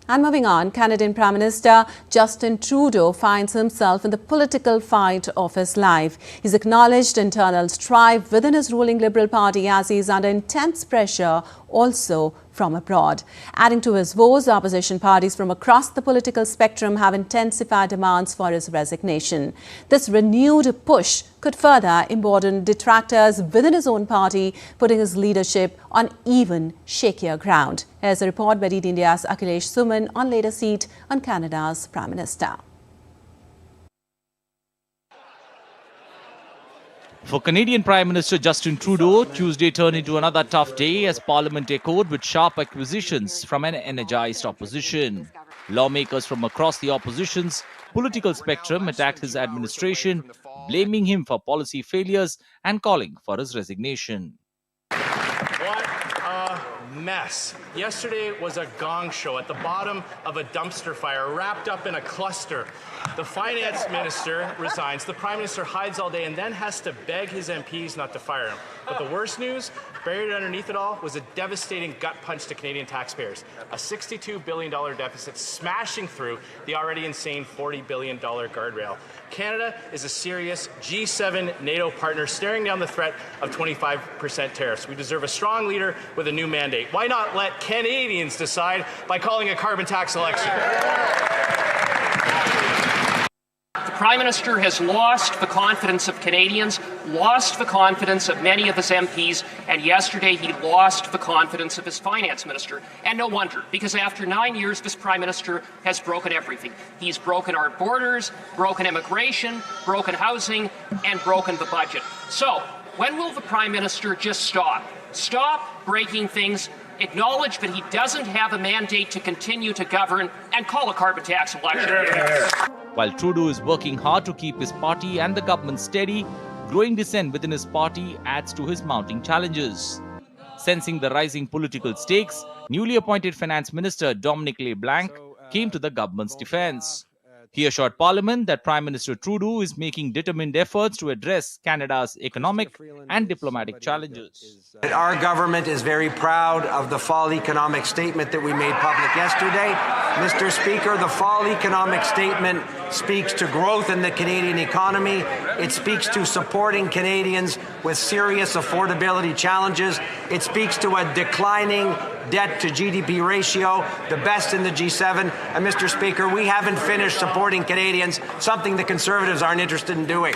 And moving on, Canadian Prime Minister Justin Trudeau finds himself in the political fight of his life. He's acknowledged internal strife within his ruling Liberal Party as he is under intense pressure also from abroad. Adding to his woes, opposition parties from across the political spectrum have intensified demands for his resignation. This renewed push could further embolden detractors within his own party, putting his leadership on even shakier ground. Here's a report by DD India's Akhilesh Suman on latest seat on Canada's Prime Minister. For Canadian Prime Minister Justin Trudeau, Tuesday turned into another tough day as Parliament echoed with sharp accusations from an energized opposition. Lawmakers from across the opposition's political spectrum attacked his administration, blaming him for policy failures and calling for his resignation. What a mess. Yesterday was a gong show at the bottom of a dumpster fire, wrapped up in a cluster. The Finance Minister resigns, the Prime Minister hides all day and then has to beg his MPs not to fire him. But the worst news, buried underneath it all, was a devastating gut punch to Canadian taxpayers. A $62 billion deficit smashing through the already insane $40 billion guardrail. Canada is a serious G7 NATO partner staring down the threat of 25% tariffs. We deserve a strong leader with a new mandate. Why not let Canadians decide by calling a carbon tax election? The Prime Minister has lost the confidence of Canadians, lost the confidence of many of his MPs, and yesterday he lost the confidence of his Finance Minister. And no wonder, because after 9 years, this Prime Minister has broken everything. He's broken our borders, broken immigration, broken housing, and broken the budget. So, when will the Prime Minister just stop? Stop breaking things, acknowledge that he doesn't have a mandate to continue to govern, and call a carbon tax election. While Trudeau is working hard to keep his party and the government steady, growing dissent within his party adds to his mounting challenges. Sensing the rising political stakes, newly appointed Finance Minister Dominic LeBlanc came to the government's defense. He assured Parliament that Prime Minister Trudeau is making determined efforts to address Canada's economic and diplomatic challenges. Our government is very proud of the fall economic statement that we made public yesterday. Mr. Speaker, the fall economic statement speaks to growth in the Canadian economy. It speaks to supporting Canadians with serious affordability challenges. It speaks to a declining debt to GDP ratio, the best in the G7. And Mr. Speaker, we haven't finished supporting Canadians, something the Conservatives aren't interested in doing.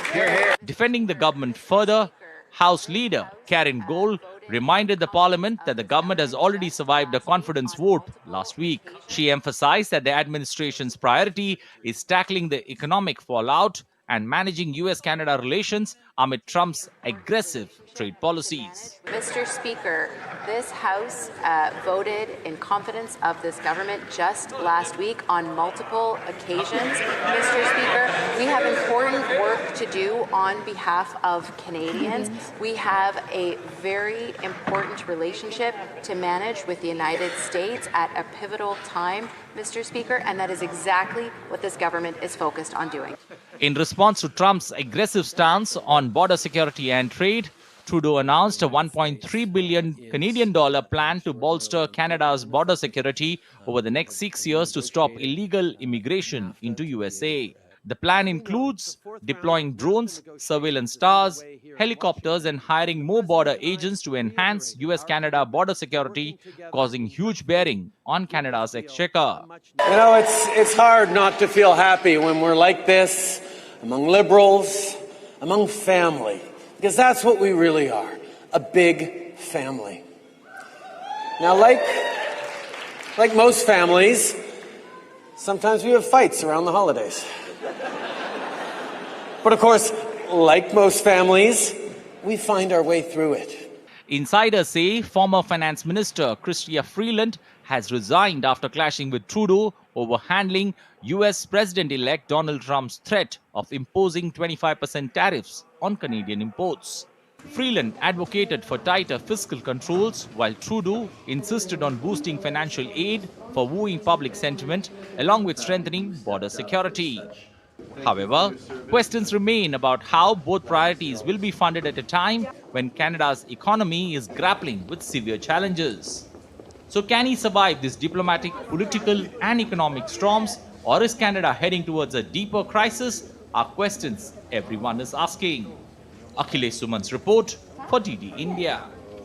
Defending the government further, House Leader Karen Gold reminded the Parliament that the government has already survived a confidence vote last week. She emphasized that the administration's priority is tackling the economic fallout and managing US-Canada relations amid Trump's aggressive trade policies. Mr. Speaker, this House voted in confidence of this government just last week on multiple occasions. Mr. Speaker, we have important work to do on behalf of Canadians. We have a very important relationship to manage with the United States at a pivotal time, Mr. Speaker, and that is exactly what this government is focused on doing. In response to Trump's aggressive stance on border security and trade, Trudeau announced a $1.3 billion Canadian plan to bolster Canada's border security over the next 6 years to stop illegal immigration into USA. The plan includes deploying drones, surveillance stars, helicopters, and hiring more border agents to enhance US-Canada border security, causing huge bearing on Canada's exchequer. You know, it's hard not to feel happy when we're like this, among Liberals, among family, because that's what we really are, a big family. Now, like most families, sometimes we have fights around the holidays. But of course, like most families, we find our way through it. Insiders say former Finance Minister Chrystia Freeland has resigned after clashing with Trudeau over handling US President-elect Donald Trump's threat of imposing 25% tariffs on Canadian imports. Freeland advocated for tighter fiscal controls, while Trudeau insisted on boosting financial aid for wooing public sentiment, along with strengthening border security. However, questions remain about how both priorities will be funded at a time when Canada's economy is grappling with severe challenges. So can he survive this diplomatic, political and economic storms, or is Canada heading towards a deeper crisis? Are questions everyone is asking. Akhilesh Suman's report for DD India.